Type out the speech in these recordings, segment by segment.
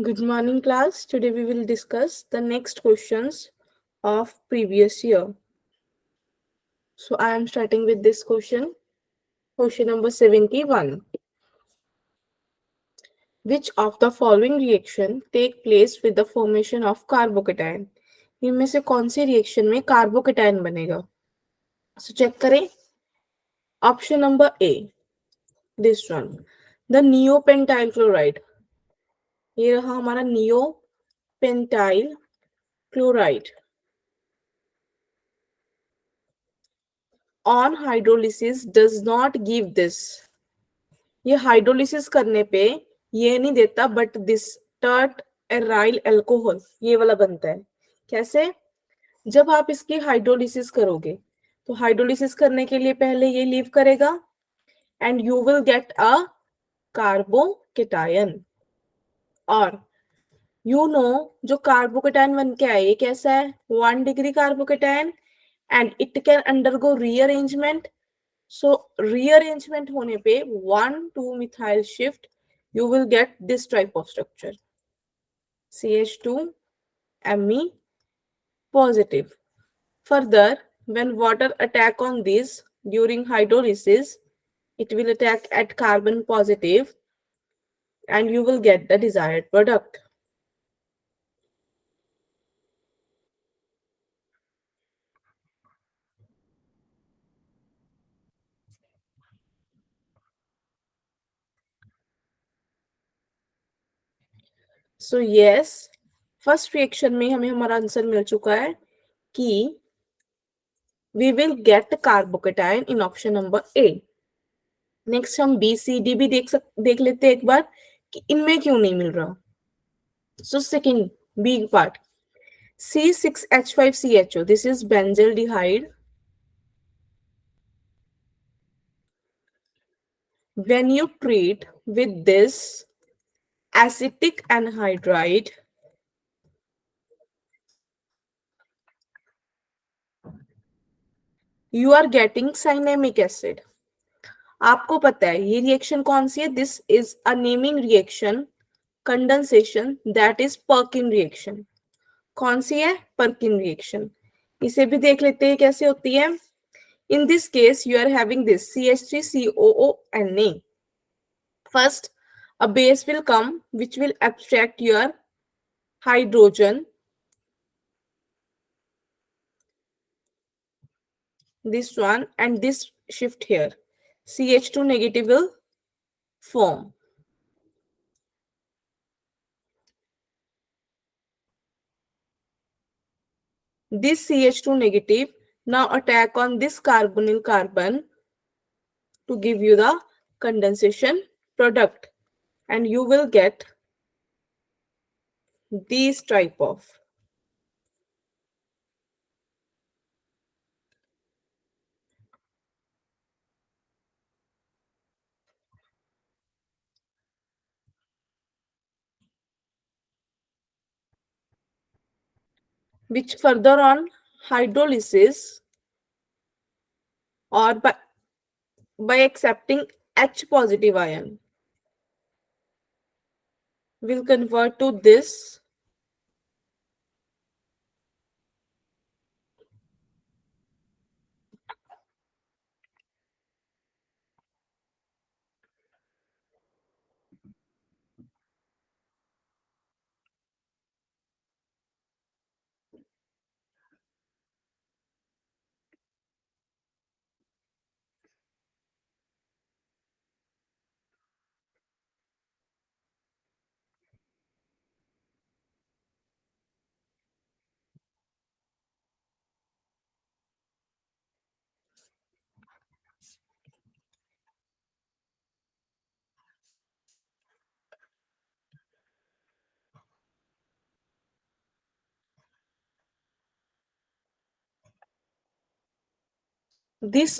Good morning, class. Today we will discuss the next questions of previous year. So I am starting with this question. Question number 71. Which of the following reaction take place with the formation of carbocation? इनमें से कौन सी reaction में carbocation बनेगा? So check करें. Option number A, this one, the neopentyl chloride. ये रहा हमारा neopentyl chloride. On hydrolysis does not give this. ये हाइड्रोलिसिस करने पे ये नहीं देता, but this tert aryl alcohol ये वाला बनता है. कैसे? जब आप इसकी हाइड्रोलिसिस करोगे तो हाइड्रोलिसिस करने के लिए पहले ये लीव करेगा and you will get a carbocation. और जो कार्बोकेटायन बन के आए ये कैसा है? 1 degree carbocation and it can undergo rearrangement. So rearrangement होने पे 1,2 methyl shift, you will get this type of structure, CH2 Me positive. Further, when water attack on this during hydrolysis, it will attack at carbon positive and you will get the desired product. So yes, first reaction में हमें हमारा answer मिल चुका है कि we will get carbocation in option number A. Next हम B C D भी देख लेते हैं एक बार कि इनमें क्यों नहीं मिल रहा. So second B part, C6H5CHO, this is benzaldehyde. When you treat with this acetic anhydride, you are getting cyanamic acid. आपको पता है ये रिएक्शन कौन सी है? This is a naming reaction condensation, that is Perkin reaction. कौन सी है? Perkin reaction. इसे भी देख लेते हैं कैसे होती है. In this case, you are having this CH3COO Na. First, a base will come which will abstract your hydrogen. This one and this shift here. CH2 negative will form. This CH2 negative now attack on this carbonyl carbon to give you the condensation product and you will get these type of. Which further on hydrolysis or by accepting H positive ion will convert to this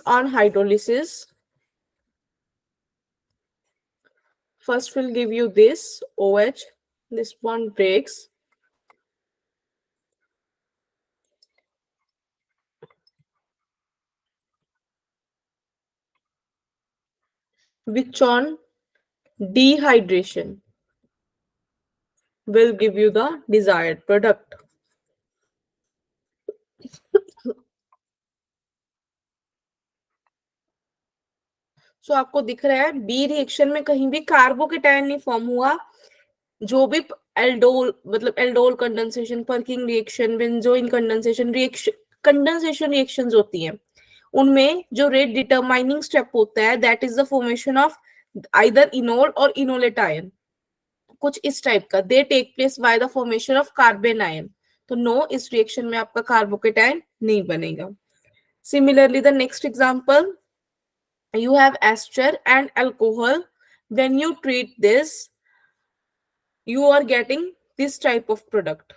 on hydrolysis. First will give you this OH, this one breaks. Which on dehydration. will give you the desired product. सो आपको दिख रहा है B reaction में कहीं भी carbocation नहीं form हुआ. जो भी एल्डोल मतलब aldol condensation, Perkin reaction, benzoin condensation reaction, condensation reactions होती हैं, उनमें जो रेट डिटरमाइनिंग स्टेप होता है that is the formation of either enol और इनोलेट आयन, कुछ इस टाइप का. They take place by the formation of carbon ion. तो नो, इस रिएक्शन में आपका कार्बोकेटायन नहीं बनेगा. Similarly the next example, you have ester and alcohol. When you treat this, you are getting this type of product.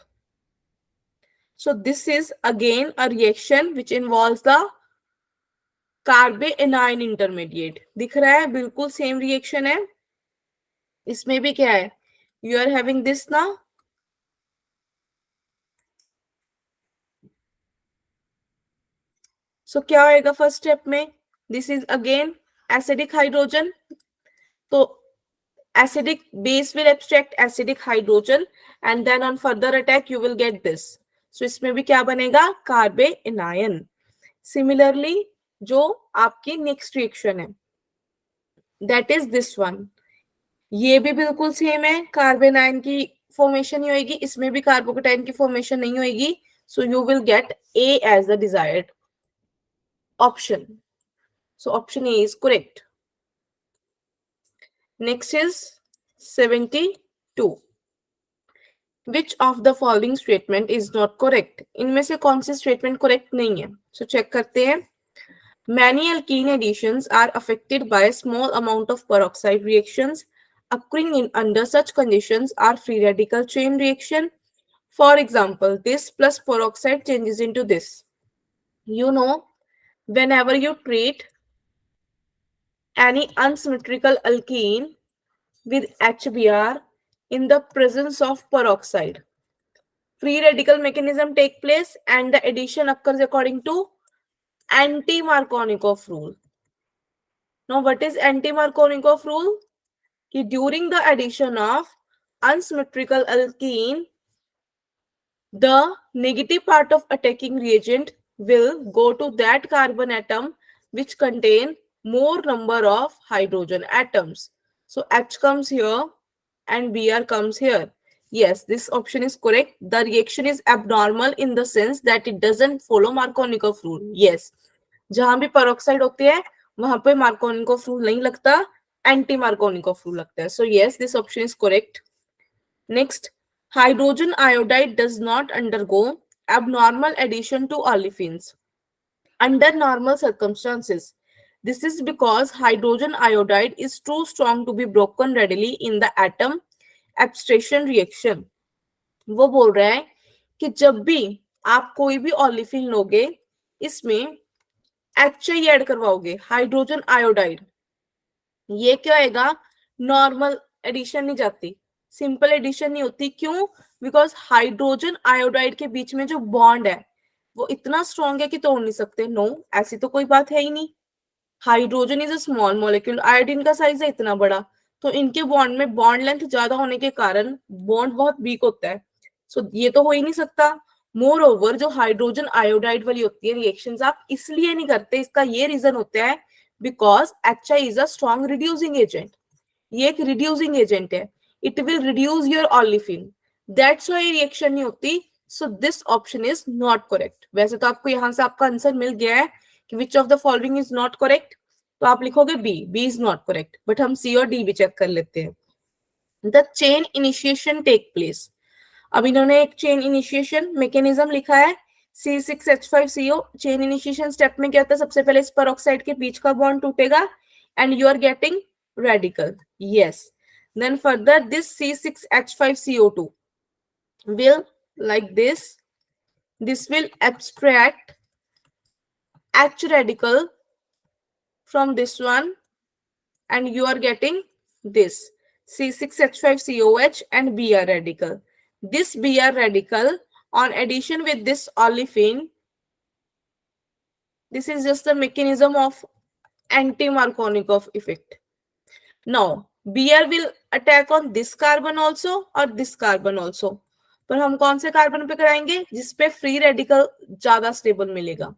So this is again a reaction which involves the कार्बेनाइन intermediate. दिख रहा है बिल्कुल same reaction है. इसमें भी क्या है, you are having this ना. सो क्या होएगा फर्स्ट स्टेप में, this is again acidic hydrogen. तो acidic base will abstract acidic hydrogen and then on further attack you will get this. So इसमें भी क्या बनेगा, कार्बेनाइन. Similarly जो आपकी नेक्स्ट रिएक्शन है दैट इज दिस वन, ये भी बिल्कुल सेम है, कार्बेनाइन की फॉर्मेशन ही होगी, इसमें भी कार्बोकेटाइन की फॉर्मेशन नहीं होगी. So you will get A as the desired option. So option A is correct. Next is 72. Which of the following statement is not correct? इनमें से कौन सी स्टेटमेंट करेक्ट नहीं है? सो चेक करते हैं. Many alkene additions are affected by a small amount of peroxide reactions. Occurring in under such conditions are free radical chain reaction. For example, this plus peroxide changes into this. You know, whenever you treat any unsymmetrical alkene with HBr in the presence of peroxide, free radical mechanism take place and the addition occurs according to anti-Markovnikov rule. Now what is anti-Markovnikov rule? कि during the addition of unsymmetrical alkene, the negative part of attacking reagent will go to that carbon atom which contain more number of hydrogen atoms. So H comes here and Br comes here. Yes, this option is correct. The reaction is abnormal in the sense that it doesn't follow Markovnikov rule. Yes, जहां भी peroxide होती है वहां पे Markovnikov rule नहीं लगता, anti Markovnikov rule लगता है. So yes, this option is correct. Next, hydrogen iodide does not undergo abnormal addition to olefins under normal circumstances. This is because hydrogen iodide is too strong to be broken readily in the atom abstraction reaction. वो बोल रहा है कि जब भी आप कोई भी ऑलिफिन लोगे इसमें HI ऐड करवाओगे, हाइड्रोजन आयोडाइड, ये क्या आएगा, नॉर्मल एडिशन नहीं जाती, सिंपल एडिशन नहीं होती. क्यों? बिकॉज हाइड्रोजन आयोडाइड के बीच में जो बॉन्ड है वो इतना स्ट्रॉन्ग है कि तोड़ नहीं सकते. नो, ऐसी तो कोई बात है ही नहीं. Hydrogen is a small molecule, iodine का साइज है इतना बड़ा, तो इनके बॉन्ड में बॉन्ड लेंथ ज्यादा होने के कारण बॉन्ड बहुत वीक होता है. सो ये तो हो ही नहीं सकता. मोर ओवर जो हाइड्रोजन आयोडाइड वाली होती है रिएक्शंस आप इसलिए नहीं करते, इसका ये रीजन होता है because HI is a strong reducing agent. ये एक रिड्यूसिंग एजेंट है, it will reduce your olefin, that's why reaction नहीं होती. So this option is not correct. वैसे तो आपको यहां से आपका आंसर मिल गया है कि which of the following is not correct, तो आप लिखोगे B is not correct. But हम सी और डी भी चेक कर लेते हैं. The chain initiation take place. अब इन्होंने एक चेन इनिशिएशन मैकेनिज्म लिखा है, C6H5CO. चेन इनिशिएशन स्टेप में क्या होता है, सबसे पहले इस पेरोक्साइड के बीच का बॉन्ड टूटेगा and you are getting radical. Yes, then further this C6H5CO2 will like this will abstract H radical from this one and you are getting this C6H5COH and Br radical. This Br radical on addition with this olefin, this is just the mechanism of anti-Markovnikov effect. Now Br will attack on this carbon also और this carbon also. पर हम कौन से carbon पे कराएंगे जिसपे free radical ज्यादा stable मिलेगा.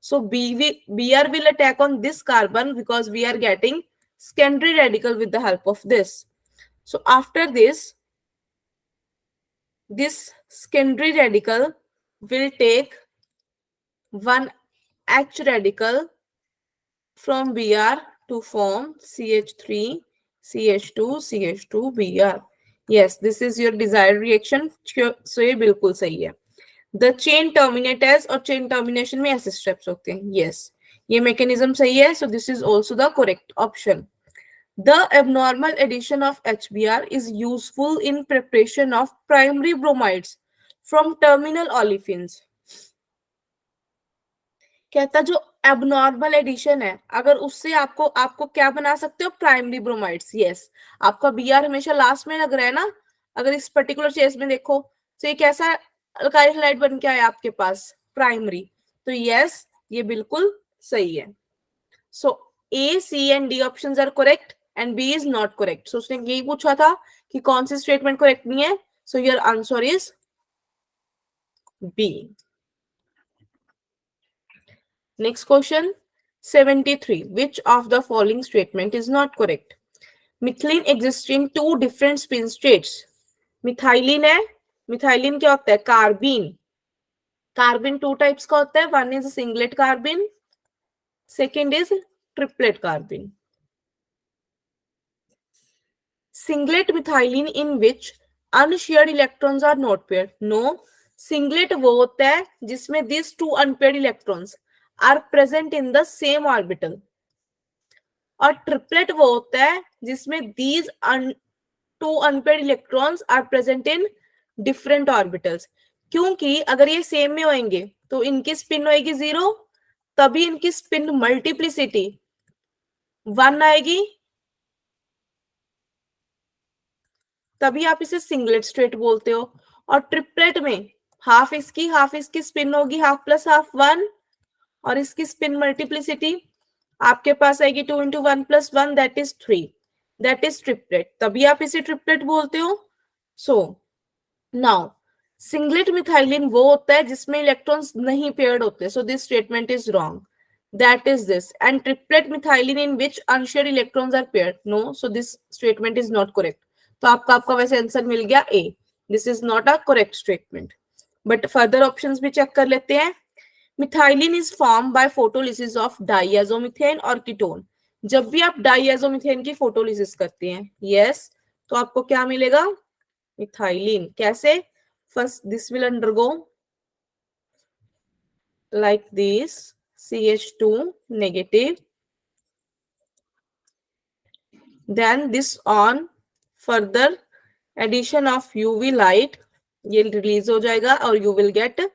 So Br will attack on this carbon because we are getting secondary radical with the help of this. So after this secondary radical will take one H radical from Br to form CH3, CH2, CH2, Br. Yes, this is your desired reaction. So ये बिल्कुल सही है. The chain terminate as और chain termination में ऐसे steps होते हैं. Yes, ये mechanism सही है. So this is also the correct option. The abnormal addition of HBr is useful in preparation of primary bromides from terminal olefins. कहता जो एबनॉर्मल एडिशन है अगर उससे आपको क्या बना सकते हो प्राइमरी ब्रोमाइड्स. यस, आपका Br हमेशा लास्ट में लग रहा है ना. अगर इस पर्टिकुलर केस में देखो तो ये कैसा अल्काइल हैलाइड बन के आया आपके पास प्राइमरी. तो यस, ये बिल्कुल सही है. So A, C and D options are correct and B is not correct. So उसने यही पूछा था कि कौन सी स्टेटमेंट करेक्ट नहीं है. So your answer is B. Next question, 73. Which of the following statement is not correct? Methylene exists in two different spin states. Methylene है. Methylene क्या होता है? Carbene. Carbene two types का होता है. One is singlet carbene. Second is triplet carbene. Singlet methylene in which unshared electrons are not paired. No. Singlet वो होता है जिसमें these two unpaired electrons are present in the same orbital. और triplet वो होता है जिसमें these two unpaired electrons are present in different orbitals. क्योंकि अगर ये सेम में होंगे तो इनकी स्पिन होएगी 0, तभी इनकी स्पिन मल्टीप्लिसिटी 1 आएगी, तभी आप इसे सिंगलेट स्टेट बोलते हो. और ट्रिपलेट में हाफ इसकी स्पिन होगी हाफ प्लस हाफ 1 और इसकी स्पिन मल्टीप्लिसिटी आपके पास आएगी 2 into 1 plus 1 that is 3. That is triplet. तभी आप इसे ट्रिपलेट बोलते हो. So now singlet methylene वो होता है जिसमें इलेक्ट्रॉन्स नहीं पेयर्ड होते. So this statement is wrong. That is this. And triplet methylene in which unshared electrons are paired. No. So this statement is not correct. तो आपका वैसे आंसर मिल गया A. This is not a correct statement. But further options भी check कर लेते हैं. Methylene is form by photolysis of diazomethane और ketone. जब भी आप डाइएजोमीथेन की फोटोलिसिस करते हैं यस तो आपको क्या मिलेगा मिथाइलिन. कैसे? First this will undergo like this CH2 negative, then this on further addition of UV light ये रिलीज हो जाएगा और you will get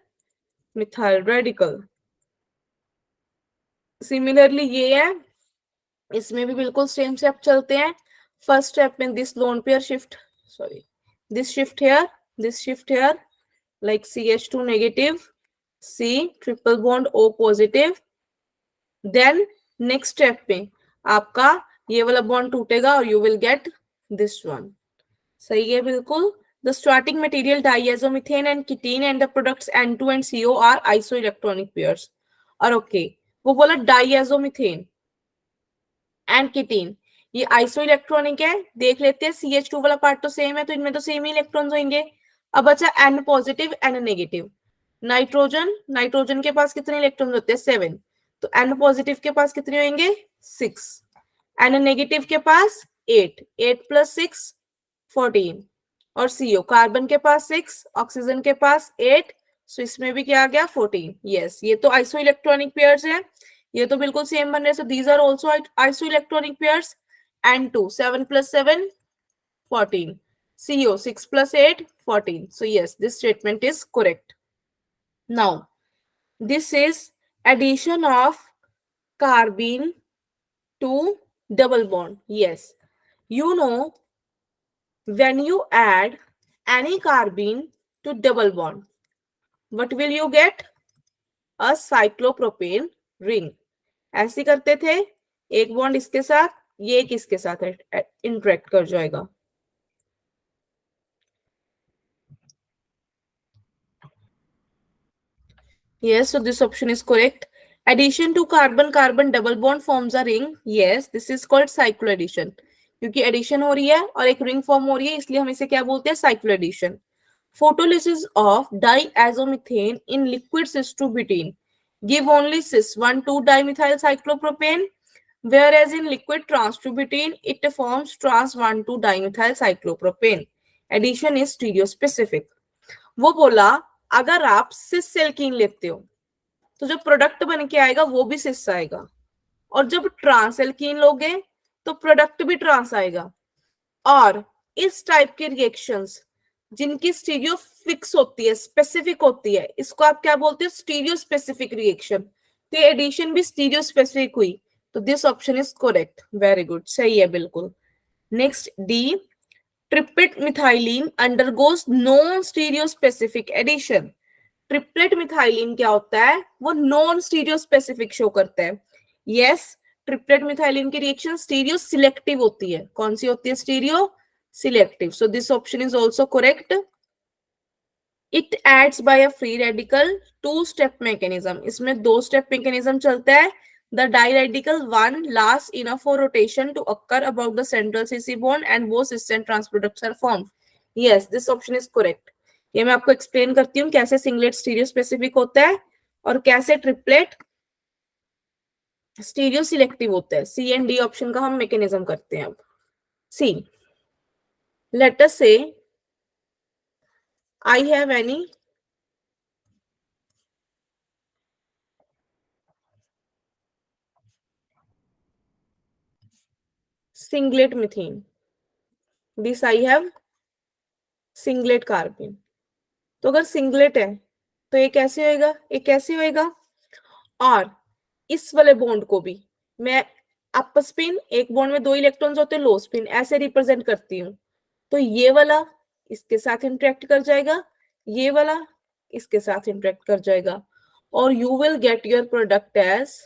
methyl radical. Similarly ये है, इसमें भी बिल्कुल सेम स्टेप चलते हैं. फर्स्ट स्टेप में this lone pair shift this shift here like CH2 negative C triple bond O positive. Then next step में आपका ये वाला बॉन्ड टूटेगा और you will get this one. सही है बिल्कुल. The starting material diazomethane and ketene and the products N2 and CO are isoelectronic pairs. और ओके वो बोला डाइएजोमीथेन एंड कीटीन ये आइसोइलेक्ट्रॉनिक है. देख लेते हैं CH2 वाला पार्ट तो सेम है तो इनमें तो सेम ही इलेक्ट्रॉन्स होंगे. अब बचा N positive N negative. Nitrogen के पास कितने इलेक्ट्रॉन्स होते हैं 7. तो N पॉजिटिव के पास कितने होंगे 6. N नेगेटिव के पास 8 प्लस 6 14 और CO कार्बन के पास 6 ऑक्सीजन के पास 8. सो इसमें भी क्या आ गया 14. यस ये तो आइसो इलेक्ट्रॉनिक पेयर्स हैं. ये तो बिल्कुल सेम बन रहे. So these are also isoelectronic pairs. N2 7 plus 7 14. CO 6 plus 8 14. So yes, this statement is correct. Now this is addition of carbene to double bond. Yes, you know when you add any carbene to double bond, what will you get? A cyclopropane ring. ऐसे करते थे एक bond इसके साथ ये किसके साथ interact कर जाएगा? Yes, so this option is correct. Addition to carbon carbon double bond forms a ring. Yes, this is called cycloaddition. क्योंकि एडिशन हो रही है और एक रिंग फॉर्म हो रही है, इसलिए हम इसे क्या बोलते हैं? Cycloaddition. Photolysis of diazomethane in liquid cis-2-butene give only cis-1,2-dimethyl cyclopropane, whereas in liquid trans-2-butene it forms trans-1,2-dimethyl cyclopropane. Addition is stereospecific. वो बोला अगर आप सिस एल्कीन लेते हो तो जो प्रोडक्ट बन के आएगा वो भी सिस आएगा, और जब ट्रांस एल्कीन लोगे तो प्रोडक्ट भी ट्रांस आएगा. और इस टाइप के रिएक्शंस जिनकी स्टीरियो फिक्स होती है, स्पेसिफिक होती है, इसको आप क्या बोलते हो? Stereospecific reaction. तो ये एडिशन भी स्टीरियो स्पेसिफिक हुई, तो this option is correct. Very good, सही है बिल्कुल. Next D, triplet methylene undergoes non stereospecific addition. Triplet methylene क्या होता है? वो नॉन स्टीरियो स्पेसिफिक शो करता है. यस, ट्रिप्लेट मिथाइलिन की रिएक्शन स्टीरियो सिलेक्टिव होती है. कौन सी होती है? Stereoselective. So this option is also correct. It adds by a free radical two step mechanism. इसमें दो स्टेप मैकेनिज्म चलता है. The diradical one lasts enough for rotation to occur about the central CC bond and both cis and trans products are formed. Yes, this option is correct. ये मैं आपको explain करती हूँ कैसे सिंगलेट स्टीरियो स्पेसिफिक होता है और कैसे ट्रिपलेट स्टीरियो सिलेक्टिव होता है. सी एंड डी ऑप्शन का हम मैकेनिज्म करते हैं. अब सी, late us say I have any singlet methane. This I have singlet carbene. तो अगर सिंगलेट है तो ये कैसे होएगा? ये कैसे होएगा? और इस वाले बॉन्ड को भी मैं अप स्पिन, एक बॉन्ड में दो इलेक्ट्रॉन्स होते हैं, लो स्पिन, ऐसे रिप्रेजेंट करती हूँ. तो ये वाला इसके साथ इंटरेक्ट कर जाएगा, ये वाला इसके साथ इंटरेक्ट कर जाएगा, और you will get your product as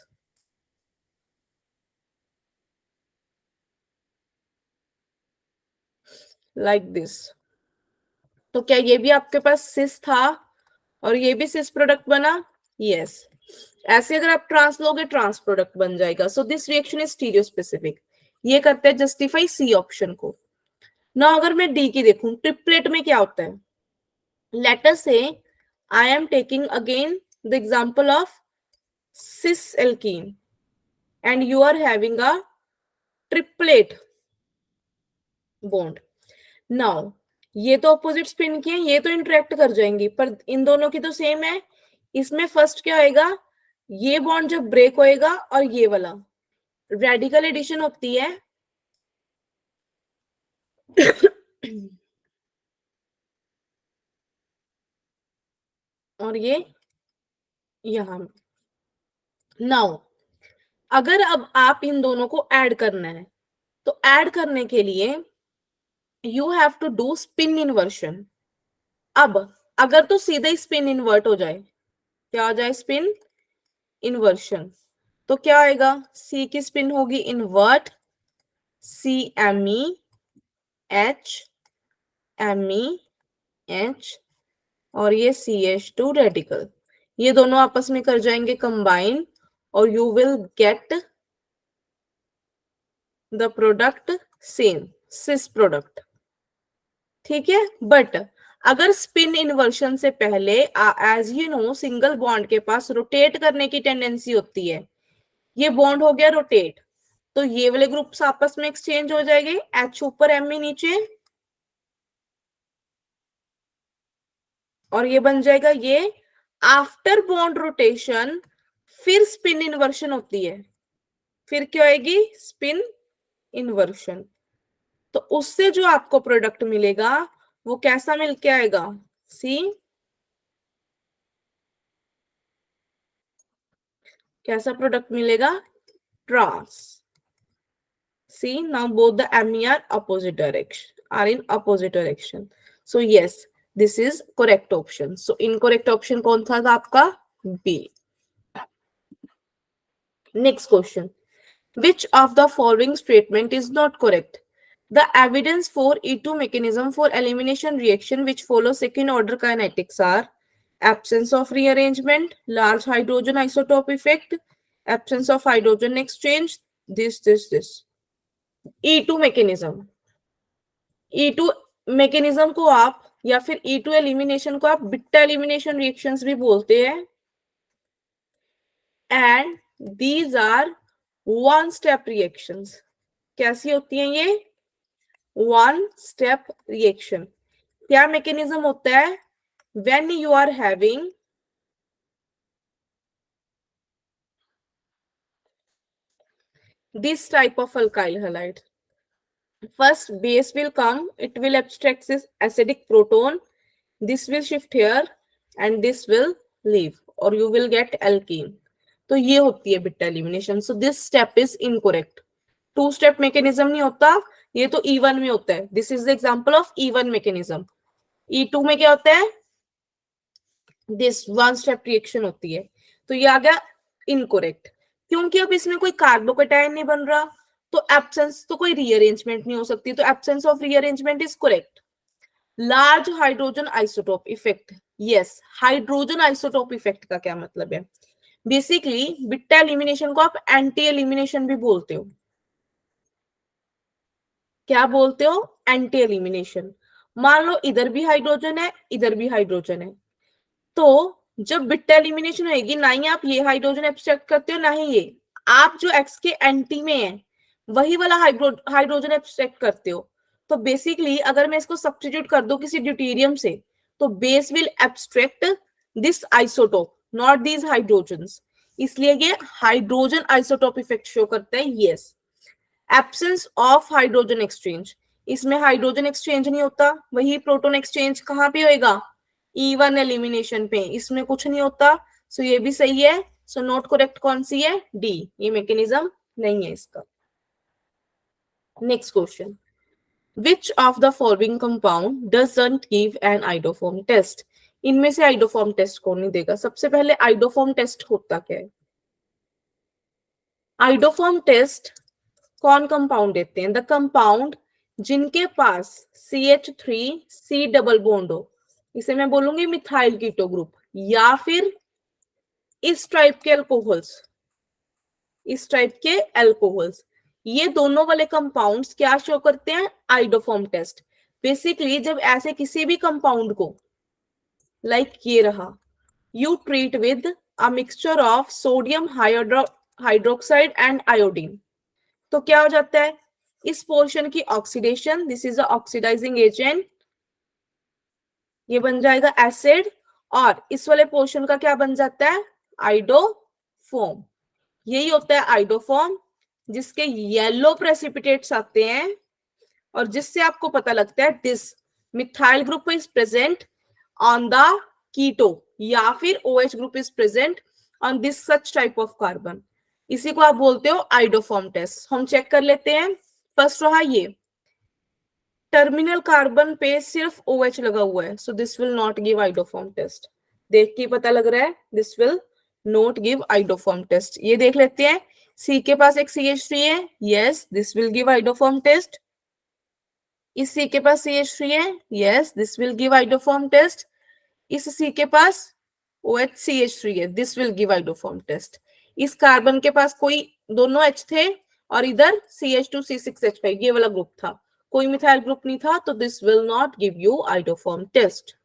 like this. तो क्या ये भी आपके पास सिस था और ये भी सिस प्रोडक्ट बना? यस. ऐसे अगर आप ट्रांस लोगे ट्रांस प्रोडक्ट बन जाएगा. So this reaction is stereo specific. ये करते हैं जस्टिफाई सी ऑप्शन को. ना अगर मैं डी की देखूं, ट्रिपलेट में क्या होता है? Let us say I am taking again the example of cis alkene and you are having a triplet bond. Now ये तो ऑपोजिट स्पिन की है, ये तो इंटरेक्ट कर जाएंगी, पर इन दोनों की तो सेम है. इसमें फर्स्ट क्या होएगा? ये बॉन्ड जब ब्रेक होएगा और ये वाला रेडिकल एडिशन होती है. और ये यहां. नाउ अगर अब आप इन दोनों को ऐड करना है तो ऐड करने के लिए you have to do spin inversion. अब अगर तो सीधे स्पिन इन्वर्ट हो जाए, क्या हो जाए? Spin inversion. तो क्या आएगा? सी की स्पिन होगी invert, C M E H, M E H, और ये CH2 रेडिकल. ये दोनों आपस में कर जाएंगे कंबाइन और you will get the product same, cis product. ठीक है. बट अगर स्पिन इन्वर्शन से पहले as you know single bond के पास रोटेट करने की टेंडेंसी होती है. ये बॉन्ड हो गया रोटेट, तो ये वाले ग्रुप्स आपस में एक्सचेंज हो जाएंगे. H ऊपर Me नीचे, और ये बन जाएगा ये. आफ्टर बॉन्ड रोटेशन फिर स्पिन इन्वर्शन होती है. फिर क्या आएगी? Spin inversion. तो उससे जो आपको प्रोडक्ट मिलेगा वो कैसा मिल के आएगा? सी, कैसा प्रोडक्ट मिलेगा? Trans. See, now both the Me are opposite direction, are in opposite direction. So yes, this is correct option. So incorrect option कौन था आपका? B. Next question. Which of the following statement is not correct? The evidence for E2 mechanism for elimination reaction which follow second order kinetics are absence of rearrangement, large hydrogen isotope effect, absence of hydrogen exchange, this. E2 mechanism. E2 mechanism को आप या फिर E2 elimination को आप Bitta elimination reactions भी बोलते हैं and these are one step reactions. कैसी होती हैं ये? One step reaction. क्या मैकेनिज्म होता है? When you are having this type of alkyl halide, first base will come, it will abstract this acidic proton, this will shift here and this will leave or you will get alkene. तो ये होती है beta elimination. So this step is incorrect. Two step mechanism नहीं होता, ये तो E1 में होता है. This is the example of E1 mechanism. E2 में क्या होता है? दिस वन स्टेप रिएक्शन होती है. तो ये आ गया इनकोरेक्ट, क्योंकि अब इसमें कोई कार्बोकेटाइन नहीं बन रहा, तो एब्सेंस तो कोई रीअरेंजमेंट नहीं हो सकती, तो absence of rearrangement is correct. Large hydrogen isotope effect. Yes, hydrogen isotope effect का क्या मतलब है? बेसिकली बिट्टा एलिमिनेशन को आप एंटी एलिमिनेशन भी बोलते हो. क्या बोलते हो? Anti elimination. मान लो इधर भी हाइड्रोजन है, इधर भी हाइड्रोजन है, तो जब बिट्टा एलिमिनेशन होगी, ना ही आप ये हाइड्रोजन एब्स्ट्रैक्ट करते हो ना ही ये, आप जो एक्स के एंटी में है वही वाला हाइड्रोजन एब्स्ट्रैक्ट करते हो. तो बेसिकली अगर मैं इसको सब्स्टिट्यूट कर दूं किसी ड्यूटेरियम से, तो base will abstract this isotope, not these hydrogens. इसलिए ये हाइड्रोजन आइसोटोप इफेक्ट शो करता है. Yes. Absence of hydrogen exchange. इसमें हाइड्रोजन एक्सचेंज नहीं होता, वही प्रोटोन एक्सचेंज कहां पे होएगा? E1 एलिमिनेशन पे. इसमें कुछ नहीं होता, सो ये भी सही है. सो नोट करेक्ट कौन सी है? डी. ये मैकेनिज्म नहीं है इसका. Next question. Which of the following compound doesn't give an iodoform test? इनमें से आइडोफॉर्म टेस्ट कौन नहीं देगा? सबसे पहले आइडोफॉर्म टेस्ट होता क्या है? आइडोफॉर्म टेस्ट कौन कंपाउंड देते हैं? द कंपाउंड जिनके पास CH3C डबल बॉन्ड हो, इसे मैं बोलूंगी मिथाइल कीटो ग्रुप, या फिर इस टाइप के अल्कोहल्स, इस टाइप के अल्कोहल्स, ये दोनों वाले कंपाउंड्स क्या शो करते हैं? Iodoform test. बेसिकली जब ऐसे किसी भी कंपाउंड को, लाइक ये रहा, you treat with a mixture of sodium hydroxide and iodine, तो क्या हो जाता है? इस पोर्शन की oxidation, this is a oxidizing agent, ये बन जाएगा एसिड, और इस वाले पोर्शन का क्या बन जाता है? आइडोफॉर्म. यही होता है आइडोफॉर्म, जिसके येलो प्रेसिपिटेट्स आते हैं और जिससे आपको पता लगता है this methyl group is present on the keto, या फिर OH group is present on this such type of carbon. इसी को आप बोलते हो आइडोफॉर्म टेस्ट. हम चेक कर लेते हैं. फर्स्ट रहा ये, टर्मिनल कार्बन पे सिर्फ OH लगा हुआ है, so this will not give iodoform test. देख के पता लग रहा है, this will not give iodoform test. ये देख लेते हैं. सी के पास एक CH3 है, yes this will give iodoform test. इस सी के पास CH3 है, yes this will give iodoform test. इस सी के पास OHCH3 है, this will give iodoform test. इस कार्बन के पास कोई दोनों H थे और इधर CH2C6H5 ये वाला ग्रुप था, कोई मिथाइल ग्रुप नहीं था, तो this will not give you iodoform test.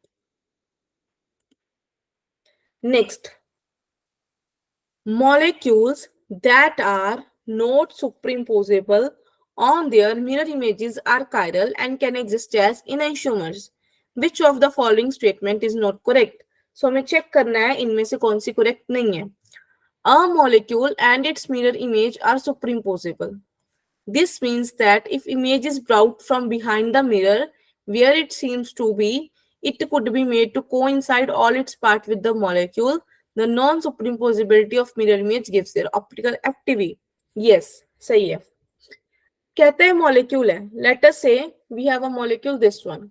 Next, molecules that are not superimposable on their mirror images are chiral and can exist as enantiomers. Which of the following statement is not correct? So हमें check करना है इनमें से कौन C correct नहीं है. A molecule and its mirror image are superimposable. This means that if image is brought from behind the mirror where it seems to be, it could be made to coincide all its parts with the molecule. The non-superimposability of mirror image gives their optical activity. Yes, सही है. कहते हैं molecule है. Let us say we have a molecule, this one.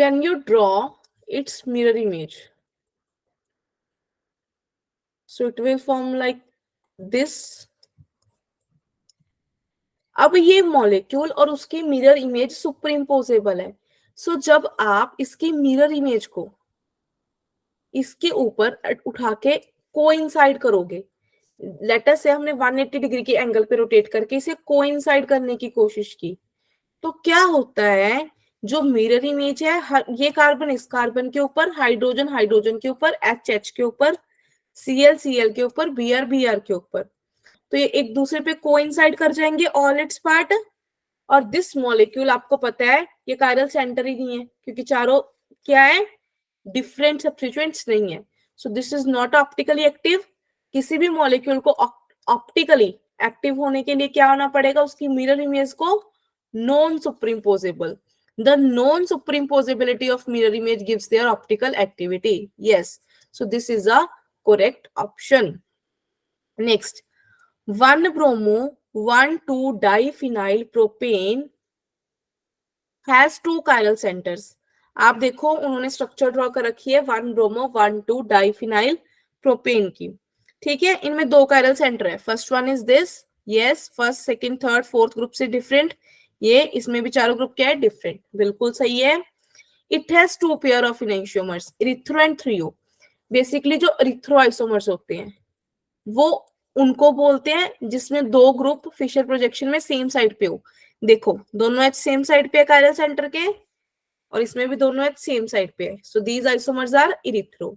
when you draw its mirror image, so it will form like this. अब ये molecule और उसकी mirror image super imposable है. सो जब आप इसकी मिरर इमेज को इसके ऊपर उठा के कोइंसाइड करोगे, लेटर से हमने 180 डिग्री के एंगल पे रोटेट करके इसे कोइंसाइड करने की कोशिश की, तो क्या होता है, जो मिरर इमेज है, ये कार्बन इस कार्बन के ऊपर, हाइड्रोजन हाइड्रोजन के ऊपर, एच एच के ऊपर, सीएल सीएल के ऊपर, बीआर बीआर के ऊपर, तो ये एक दूसरे पे कोइंसाइड कर जाएंगे ऑल इट्स पार्ट. और दिस मॉलिक्यूल आपको पता है ये कायरल सेंटर ही नहीं है, क्योंकि चारों क्या है, डिफरेंट सब्स्टिट्यूएंट्स नहीं है. So this is not optically active. किसी भी मॉलिक्यूल को ऑप्टिकली एक्टिव होने के लिए क्या होना पड़ेगा, उसकी मिरर इमेज को non superimposable. The non superimposability of mirror image gives their optical activity. Yes, so this is a correct option. Next, 1 bromo 1 2 diphenyl propane has 2 chiral centers. आप देखो उन्होंने स्ट्रक्चर ड्रॉ कर रखी है 1 bromo 1 2 diphenyl propane की. ठीक है, इनमें 2 chiral center है. First one is this, yes, first second third fourth group से डिफरेंट. ये इसमें भी चारों ग्रुप क्या है, डिफरेंट. बिल्कुल सही है. It has 2 pair of enantiomers, erythro and threo. Basically जो इरिथ्रो आइसोमर्स होते हैं वो उनको बोलते हैं जिसमें 2 ग्रुप फिशर प्रोजेक्शन में सेम साइड पे हो. देखो दोनों एच सेम साइड पे है कायरल सेंटर के, और इसमें भी दोनों एच सेम साइड पे है. So these isomers are erythro.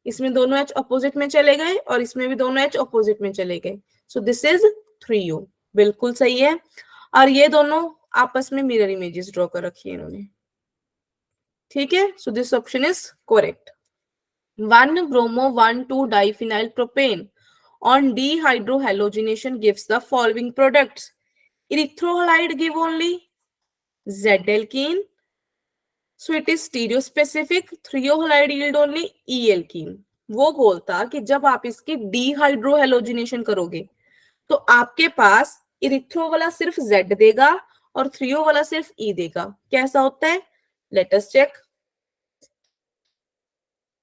इसमें दोनों एच अपोजिट में चले गए और इसमें भी दोनों एच अपोजिट में चले गए. सो दिस इज थ्रियो. बिल्कुल सही है. और ये दोनों आपस में मिरर इमेजेस ड्रॉ कर रखी है इन्होंने. ठीक है, so this option is correct. 1 bromo 1 2 diphenyl propane on dehydrohalogenation gives the following products. Erythrohalide give only Z alkene, so it is stereospecific. Threohalide yield only E alkene. वो बोलता कि जब आप इसकी डिहाइड्रोहेलोजिनेशन करोगे तो आपके पास इरिथ्रो वाला सिर्फ Z देगा और थ्रियो वाला सिर्फ E देगा. कैसा होता है, लेट अस चेक.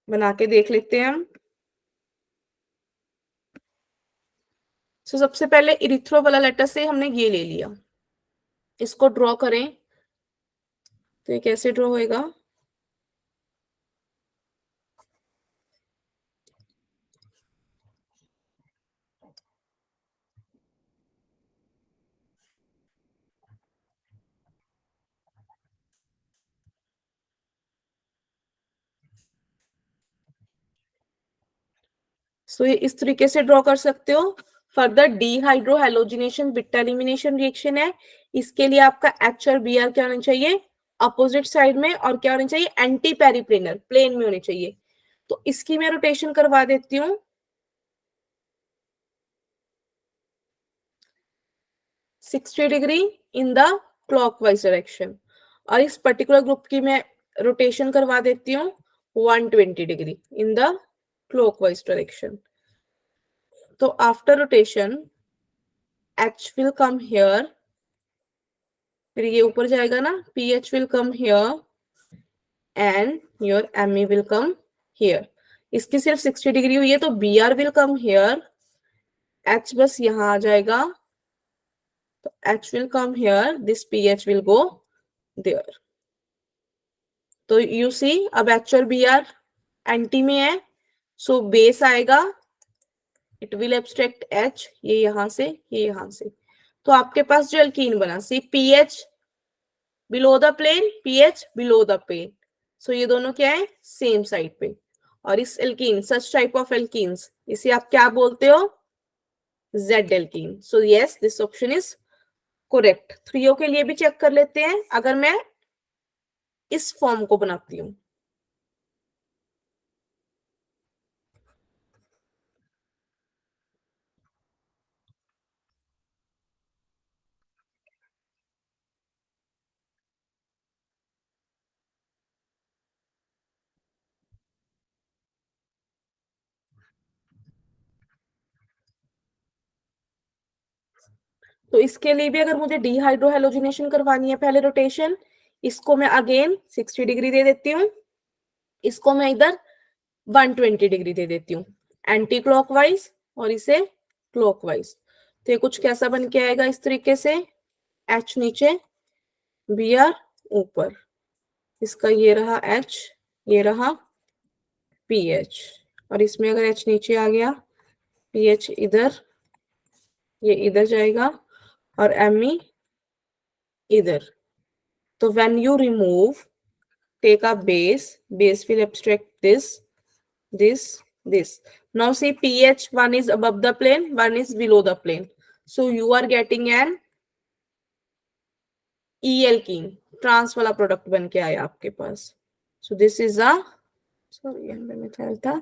बना के देख लेते हैं हम. सबसे पहले इरिथ्रो वाला लेटर से हमने ये ले लिया, इसको ड्रॉ करें तो ये कैसे ड्रॉ होएगा. सो ये इस तरीके से ड्रॉ कर सकते हो. Further dehydrohalogenation beta elimination reaction है. इसके लिए आपका एच और बी आर क्या होना चाहिए, अपोजिट साइड में, और क्या होना चाहिए, एंटी पेरिप्लेनर, प्लेन में होनी चाहिए. तो इसकी मैं रोटेशन करवा देती हूँ 60 degree in the clockwise direction, और इस पर्टिकुलर ग्रुप की मैं रोटेशन करवा देती हूँ 120 degree in the clockwise direction. तो after rotation H will come here, फिर ये ऊपर जाएगा ना, PH will come here and your Me will come here. इसकी सिर्फ 60 डिग्री हुई है तो Br will come here, H बस यहाँ आ जाएगा, तो H will come here, this PH will go there. तो you see अब H और Br एंटी में है, सो बेस आएगा, इट विल एब्स्ट्रैक्ट H, ये यहां से ये यहां से. तो आपके पास जो एल्कीन बना, see PH below the plane, PH below the plane. So ये दोनों क्या है, सेम साइड पे. और इस alkene, such type of alkenes, इसे आप क्या बोलते हो, Z alkene. So yes, this option is correct. Threo के लिए भी चेक कर लेते हैं. अगर मैं इस फॉर्म को बनाती हूँ, तो इसके लिए भी अगर मुझे डिहाइड्रोहेलोजिनेशन करवानी है, पहले रोटेशन, इसको मैं अगेन 60 डिग्री दे देती हूँ, इसको मैं इधर 120 डिग्री दे देती हूँ, एंटी क्लॉकवाइज और इसे क्लॉकवाइज। तो ये कुछ कैसा बन के आएगा इस तरीके से, H नीचे Br ऊपर, इसका ये रहा H, ये रहा PH, और इसमें अगर H नीचे आ गया, PH इधर, ये इधर जाएगा और Me इधर। तो when you remove, take a base will abstract this, this. Now see pH, one is above the plane, one is below the plane. So you are getting an E-alkene, trans वाला product बन के आया आपके पास. So this is a, sorry यहाँ पे methyl था,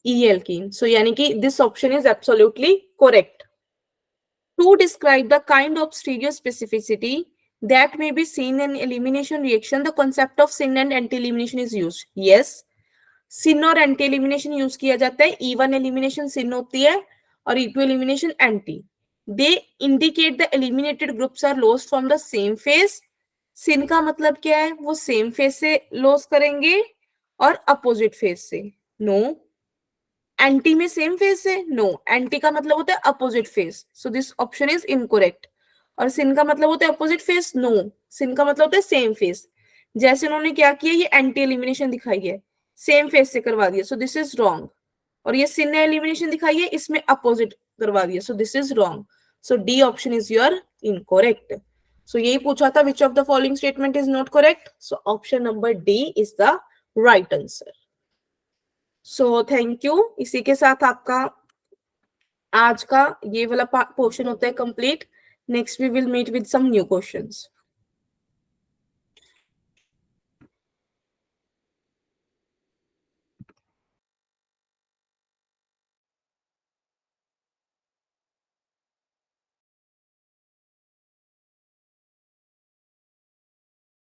E-alkene. So यानी कि this option is absolutely correct. To describe the kind of stereospecificity that may be seen in elimination reaction, the concept of syn and anti-elimination is used. Yes, सिन और anti elimination use किया जाता है. E1 elimination सिन होती है और E2 elimination anti. They indicate the eliminated groups are lost from the same phase. Syn का मतलब क्या है, वो सेम फेज से लॉस करेंगे और अपोजिट फेज से. नो. एंटी में सेम फेज से, नो. एंटी का मतलब होता है opposite phase. So this option is incorrect. और सिन का मतलब होता है अपोजिट फेज, नो. सिन का मतलब होता है सेम फेज. जैसे उन्होंने क्या किया, ये एंटी एलिमिनेशन दिखाई है, सेम फेज से करवा दिया, सो दिस इज रॉन्ग. और ये सिन ने एलिमिनेशन दिखाई है, इसमें अपोजिट करवा दिया, so this is wrong. So D option is your incorrect. So यही पूछा था, which of the following statement is not correct. So option number D is the right answer. So thank you. इसी के साथ आपका आज का ये वाला पोर्शन होता है complete. Next we will meet with some new questions.